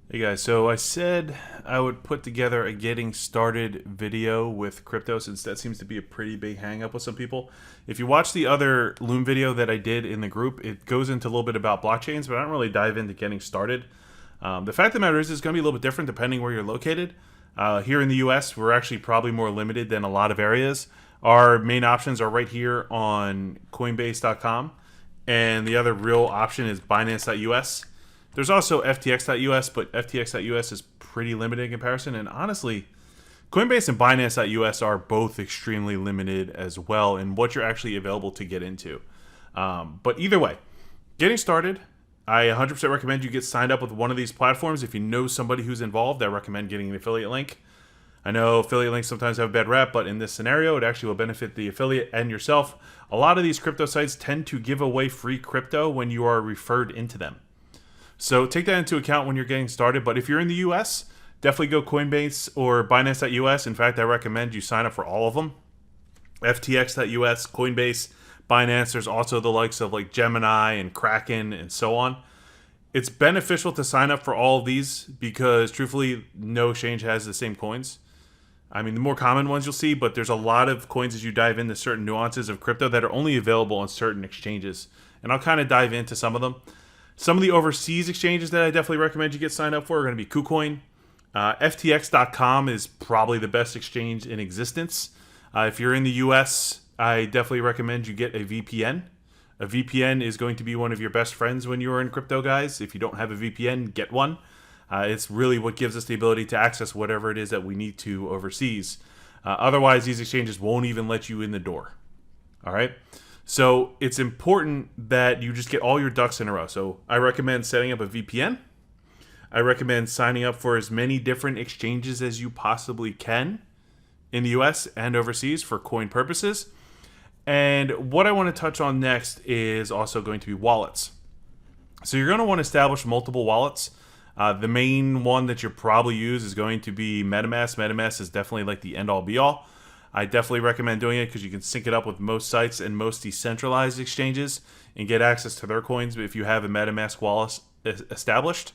Hey guys, so I said I would put together a getting started video with crypto since that seems to be a pretty big hang up with some people. If you watch the other Loom video that I did in the group, it goes into a little bit about blockchains, but I don't really dive into getting started. The fact of the matter is it's going to be a little bit different depending where you're located. Here in the US, we're actually probably more limited than a lot of areas. Our main options are right here on Coinbase.com, and the other real option is Binance.us. There's also FTX.us, but FTX.us is pretty limited in comparison. And honestly, Coinbase and Binance.us are both extremely limited as well in what you're actually available to get into. But either way, getting started, I 100% recommend you get signed up with one of these platforms. If you know somebody who's involved, I recommend getting an affiliate link. I know affiliate links sometimes have a bad rep, but in this scenario, it actually will benefit the affiliate and yourself. A lot of these crypto sites tend to give away free crypto when you are referred into them. So take that into account when you're getting started. But if you're in the US, definitely go Coinbase or Binance.us. In fact, I recommend you sign up for all of them. FTX.us, Coinbase, Binance. There's also the likes of like Gemini and Kraken and so on. It's beneficial to sign up for all of these because truthfully, no exchange has the same coins. I mean, the more common ones you'll see, but there's a lot of coins as you dive into certain nuances of crypto that are only available on certain exchanges. And I'll kind of dive into some of them. Some of the overseas exchanges that I definitely recommend you get signed up for are going to be KuCoin. FTX.com is probably the best exchange in existence. If you're in the US, I definitely recommend you get a VPN. A VPN is going to be one of your best friends when you're in crypto, guys. If you don't have a VPN, get one. It's really what gives us the ability to access whatever it is that we need to overseas. Otherwise, these exchanges won't even let you in the door. All right? So it's important that you just get all your ducks in a row. So I recommend setting up a VPN. I recommend signing up for as many different exchanges as you possibly can in the US and overseas for coin purposes. And what I want to touch on next is also going to be wallets. So you're going to want to establish multiple wallets. The main one that you probably use is going to be Metamask. Metamask is definitely like the end all be all. I definitely recommend doing it because you can sync it up with most sites and most decentralized exchanges and get access to their coins if you have a Metamask wallet established.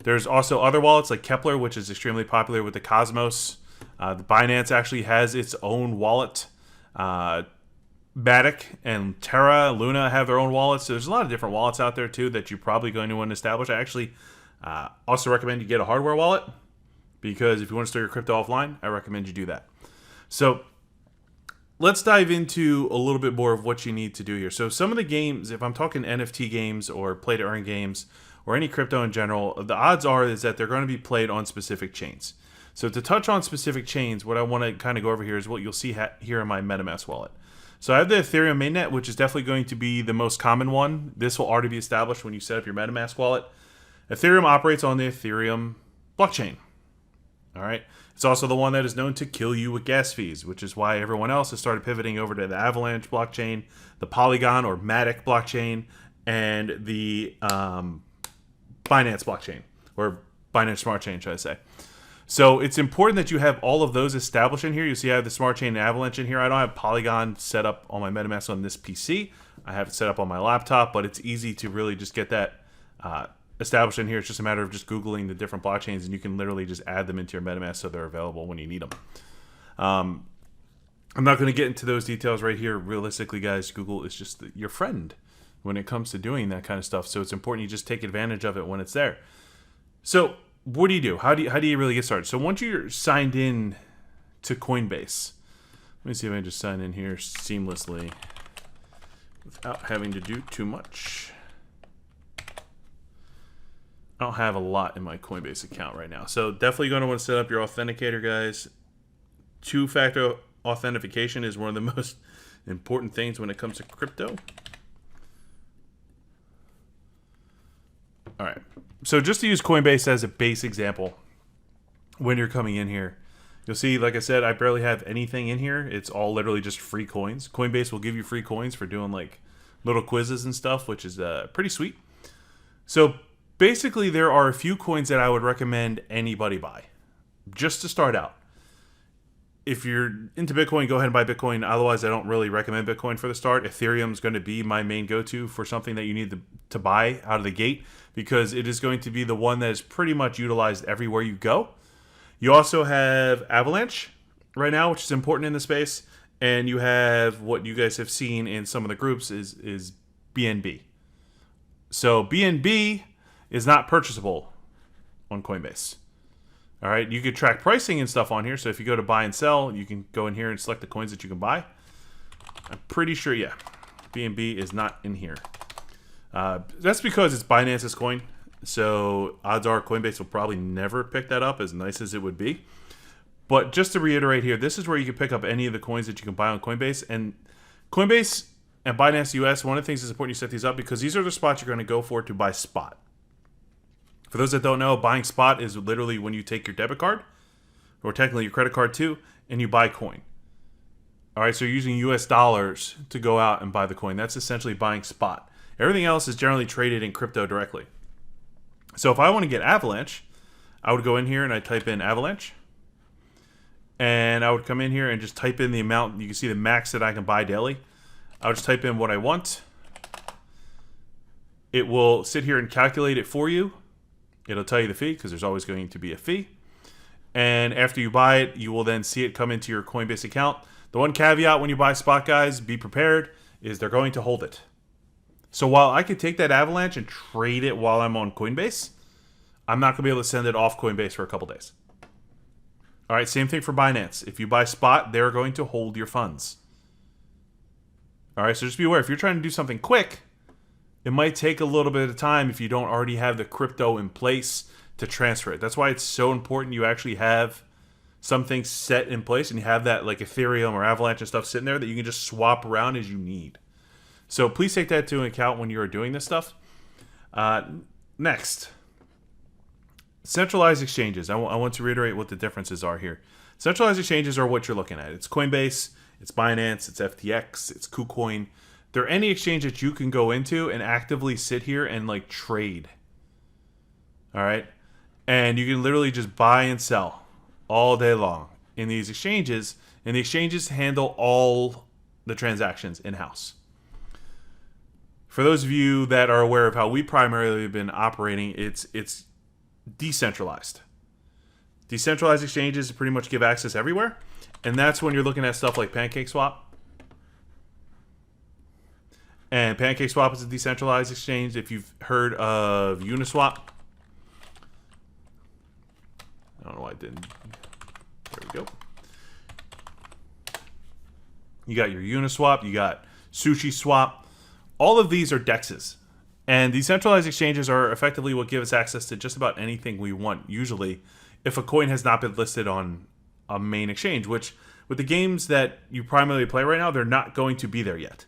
There's also other wallets like Kepler, which is extremely popular with the Cosmos. The Binance actually has its own wallet. Matic and Terra, Luna have their own wallets. So there's a lot of different wallets out there too that you're probably going to want to establish. I actually also recommend you get a hardware wallet because if you want to store your crypto offline, I recommend you do that. So let's dive into a little bit more of what you need to do here. So some of the games, if I'm talking NFT games or play to earn games or any crypto in general, the odds are is that they're going to be played on specific chains. So to touch on specific chains, what I want to kind of go over here is what you'll see here in my MetaMask wallet. So I have the Ethereum mainnet, which is definitely going to be the most common one. This will already be established when you set up your MetaMask wallet. Ethereum operates on the Ethereum blockchain. All right. It's also the one that is known to kill you with gas fees, which is why everyone else has started pivoting over to the Avalanche blockchain, the Polygon or Matic blockchain, and the Binance blockchain, or Binance Smart Chain, should I say. So it's important that you have all of those established in here. You see I have the Smart Chain and Avalanche in here. I don't have Polygon set up on my MetaMask on this PC. I have it set up on my laptop, but it's easy to really just get that established in here. It's just a matter of just Googling the different blockchains, and you can literally just add them into your MetaMask so they're available when you need them. I'm not going to get into those details right here. Realistically, guys, Google is just your friend when it comes to doing that kind of stuff. So it's important you just take advantage of it when it's there. So what do you do? How do you really get started? So once you're signed in to Coinbase, let me see if I can just sign in here seamlessly without having to do too much. I don't have a lot in my Coinbase account right now. So definitely going to want to set up your authenticator, guys. Two-factor authentication is one of the most important things when it comes to crypto. All right. So just to use Coinbase as a base example, when you're coming in here, you'll see, like I said, I barely have anything in here. It's all literally just free coins. Coinbase will give you free coins for doing like little quizzes and stuff, which is pretty sweet. So basically, there are a few coins that I would recommend anybody buy, just to start out. if you're into Bitcoin, go ahead and buy Bitcoin. Otherwise, I don't really recommend Bitcoin for the start. Ethereum is going to be my main go-to for something that you need to buy out of the gate, because it is going to be the one that is pretty much utilized everywhere you go. You also have Avalanche right now, which is important in the space. And you have what you guys have seen in some of the groups is BNB. So BNB is not purchasable on Coinbase. All right, you could track pricing and stuff on here. So if you go to buy and sell, you can go in here and select the coins that you can buy. I'm pretty sure, yeah, BNB is not in here. That's because it's Binance's coin. So odds are Coinbase will probably never pick that up, as nice as it would be. But just to reiterate here, this is where you can pick up any of the coins that you can buy on Coinbase. And Coinbase and Binance US, one of the things that's important you set these up, because these are the spots you're going to go for to buy spot. For those that don't know, buying spot is literally when you take your debit card, or technically your credit card too, and you buy coin. All right, so you're using US dollars to go out and buy the coin. That's essentially buying spot. Everything else is generally traded in crypto directly. So if I want to get Avalanche, I would go in here and I type in Avalanche. And I would come in here and just type in the amount. You can see the max that I can buy daily. I would just type in what I want. It will sit here and calculate it for you. It'll tell you the fee, because there's always going to be a fee. And after you buy it, you will then see it come into your Coinbase account. The one caveat when you buy spot, guys, be prepared, is they're going to hold it. So while I could take that Avalanche and trade it while I'm on Coinbase, I'm not going to be able to send it off Coinbase for a couple days. All right, same thing for Binance. If you buy spot, they're going to hold your funds. All right, so just be aware. If you're trying to do something quick, it might take a little bit of time if you don't already have the crypto in place to transfer it. That's why it's so important you actually have something set in place, and you have that like Ethereum or Avalanche and stuff sitting there that you can just swap around as you need. So please take that into account when you are doing this stuff. Next. Centralized exchanges. I want to reiterate what the differences are here. Centralized exchanges are what you're looking at. It's Coinbase, it's Binance, it's FTX, it's KuCoin. They're any exchange that you can go into and actively sit here and like trade. All right? And you can literally just buy and sell all day long in these exchanges. And the exchanges handle all the transactions in-house. For those of you that are aware of how we primarily have been operating, it's decentralized. Decentralized exchanges pretty much give access everywhere, and that's when you're looking at stuff like PancakeSwap. And PancakeSwap is a decentralized exchange. If you've heard of Uniswap, I don't know why I didn't. There we go. You got your Uniswap, you got SushiSwap. All of these are DEXs. And decentralized exchanges are effectively what give us access to just about anything we want, usually, if a coin has not been listed on a main exchange, which with the games that you primarily play right now, they're not going to be there yet.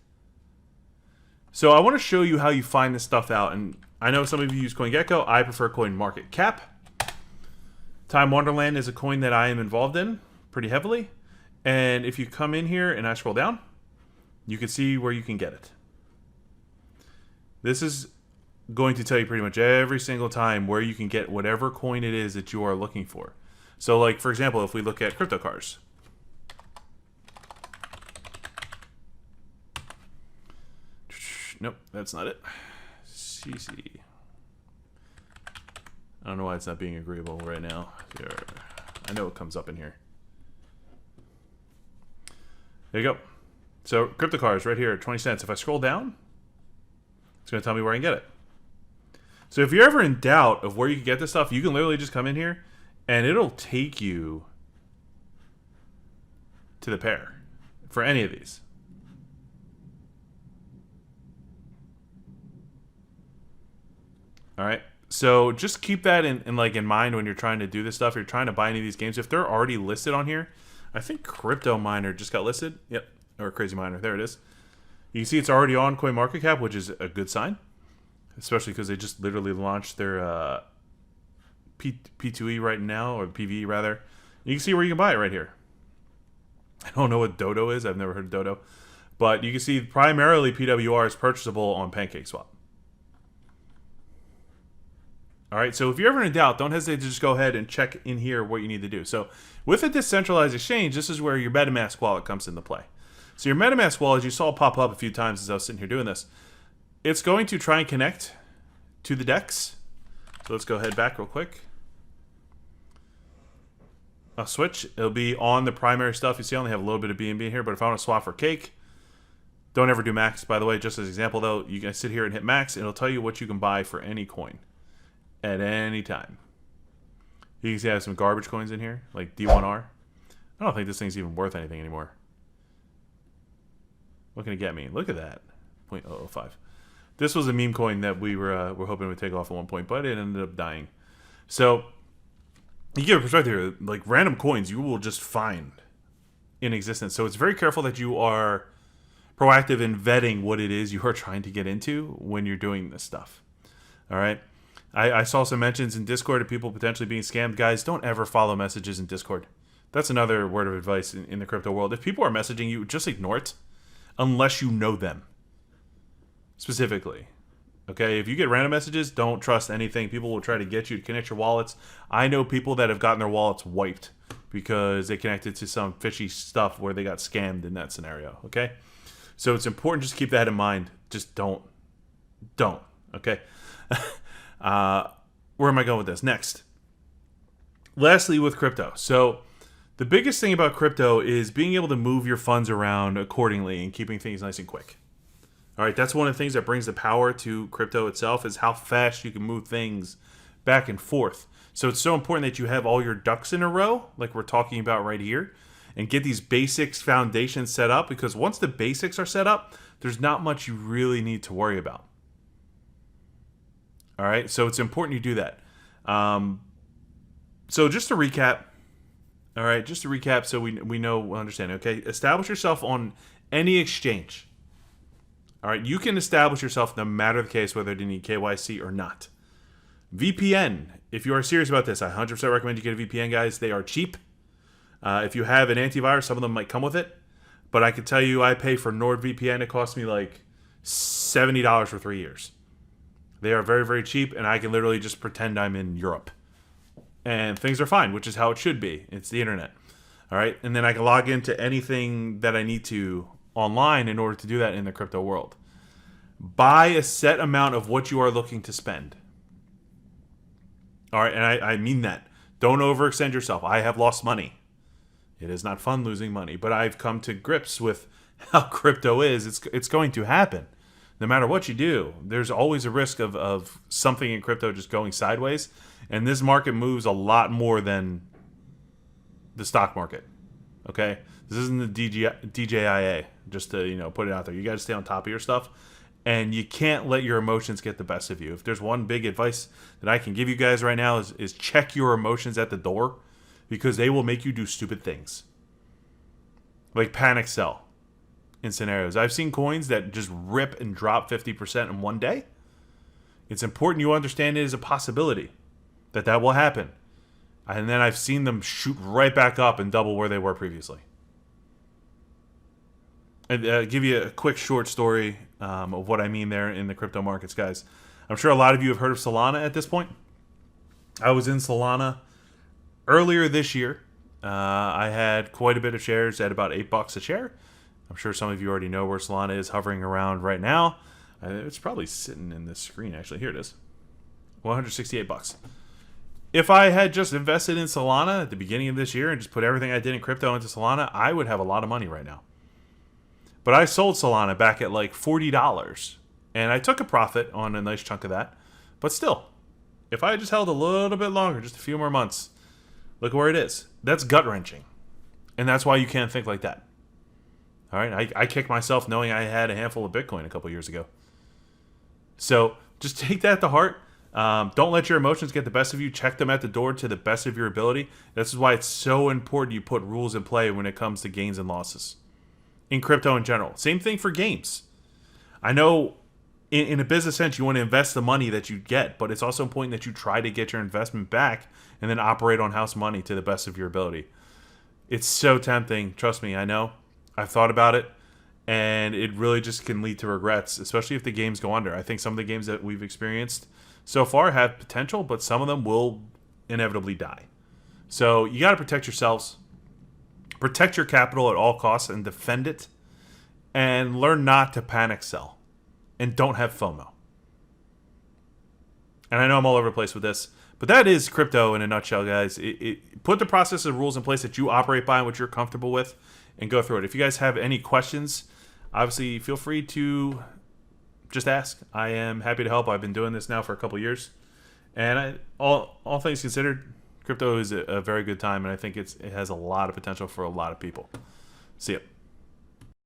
So I want to show you how you find this stuff out. And I know some of you use CoinGecko. I prefer CoinMarketCap. Time Wonderland is a coin that I am involved in pretty heavily. And if you come in here and I scroll down, you can see where you can get it. This is going to tell you pretty much every single time where you can get whatever coin it is that you are looking for. So like, for example, if we look at crypto cars. Nope, that's not it. CC. I don't know why it's not being agreeable right now. Here. I know it comes up in here. There you go. So crypto cars right here, 20 cents. If I scroll down, it's going to tell me where I can get it. So if you're ever in doubt of where you can get this stuff, you can literally just come in here and it'll take you to the pair for any of these. All right. So just keep that in mind when you're trying to do this stuff. You're trying to buy any of these games. If they're already listed on here, I think Crypto Miner just got listed. Yep. Or Crazy Miner. There it is. You can see it's already on CoinMarketCap, which is a good sign, especially because they just literally launched their P2E right now, or PVE rather. You can see where you can buy it right here. I don't know what Dodo is. I've never heard of Dodo. But you can see primarily PWR is purchasable on PancakeSwap. All right, so if you're ever in doubt, don't hesitate to just go ahead and check in here what you need to do. So with a decentralized exchange, this is where your Metamask wallet comes into play. So your Metamask wallet, you saw pop up a few times as I was sitting here doing this. It's going to try and connect to the DEX. So let's go ahead back real quick. I'll switch. It'll be on the primary stuff. You see I only have a little bit of BNB here, but if I want to swap for cake, don't ever do max, by the way. Just as an example, though, you can sit here and hit max, and it'll tell you what you can buy for any coin at any time. You can see I have some garbage coins in here, like D1R. I don't think this thing's even worth anything anymore. What can it get me? Look at that. 0.005. This was a meme coin that we were hoping would take off at one point, but it ended up dying. So you get a perspective here, like random coins you will just find in existence. So it's very careful that you are proactive in vetting what it is you are trying to get into when you're doing this stuff. All right. I saw some mentions in Discord of people potentially being scammed. Guys, don't ever follow messages in Discord. That's another word of advice in the crypto world. If people are messaging you, just ignore it unless you know them specifically. Okay, if you get random messages, don't trust anything. People will try to get you to connect your wallets. I know people that have gotten their wallets wiped because they connected to some fishy stuff where they got scammed in that scenario. Okay, so it's important just to keep that in mind. Just don't. Okay. Where am I going with this? Next. Lastly, with crypto. So the biggest thing about crypto is being able to move your funds around accordingly and keeping things nice and quick. All right, that's one of the things that brings the power to crypto itself is how fast you can move things back and forth. So it's so important that you have all your ducks in a row, like we're talking about right here, and get these basics foundations set up, because once the basics are set up, there's not much you really need to worry about. All right, so it's important you do that. So just to recap, all right, so we know, we understand, okay? Establish yourself on any exchange. All right, you can establish yourself no matter the case, whether you need KYC or not. VPN, if you are serious about this, I 100% recommend you get a VPN, guys. They are cheap. If you have an antivirus, some of them might come with it. But I can tell you, I pay for NordVPN. It costs me like $70 for 3 years. They are very, very cheap, and I can literally just pretend I'm in Europe. And things are fine, which is how it should be. It's the internet. All right, and then I can log into anything that I need to online in order to do that in the crypto world. Buy a set amount of what you are looking to spend. All right, and I mean that. Don't overextend yourself. I have lost money. It is not fun losing money, but I've come to grips with how crypto is. It's going to happen. No matter what you do, there's always a risk of something in crypto just going sideways. And this market moves a lot more than the stock market. Okay? This isn't the DJIA, just to put it out there. You got to stay on top of your stuff. And you can't let your emotions get the best of you. If there's one big advice that I can give you guys right now is check your emotions at the door, because they will make you do stupid things. Like panic sell in scenarios. I've seen coins that just rip and drop 50% in one day. It's important you understand it is a possibility that will happen. And then I've seen them shoot right back up and double where they were previously. And give you a quick short story of what I mean there in the crypto markets, guys. I'm sure a lot of you have heard of Solana at this point. I was in Solana earlier this year. I had quite a bit of shares at about $8 a share. I'm sure some of you already know where Solana is hovering around right now. It's probably sitting in this screen, actually. Here it is. $168. If I had just invested in Solana at the beginning of this year and just put everything I did in crypto into Solana, I would have a lot of money right now. But I sold Solana back at like $40. And I took a profit on a nice chunk of that. But still, if I had just held a little bit longer, just a few more months, look where it is. That's gut-wrenching. And that's why you can't think like that. All right, I kicked myself knowing I had a handful of Bitcoin a couple years ago. So just take that to heart. Don't let your emotions get the best of you. Check them at the door to the best of your ability. This is why it's so important you put rules in play when it comes to gains and losses. In crypto in general. Same thing for games. I know in a business sense you want to invest the money that you get, but it's also important that you try to get your investment back and then operate on house money to the best of your ability. It's so tempting. Trust me, I know. I've thought about it, and it really just can lead to regrets, especially if the games go under. I think some of the games that we've experienced so far have potential, but some of them will inevitably die. So you got to protect yourselves, protect your capital at all costs, and defend it, and learn not to panic sell, and don't have FOMO. And I know I'm all over the place with this, but that is crypto in a nutshell, guys. Put the process and rules in place that you operate by and what you're comfortable with, and go through it. If you guys have any questions, obviously feel free to just ask. I am happy to help. I've been doing this now for a couple years, and all things considered, crypto is a very good time, and I think it has a lot of potential for a lot of people. See ya.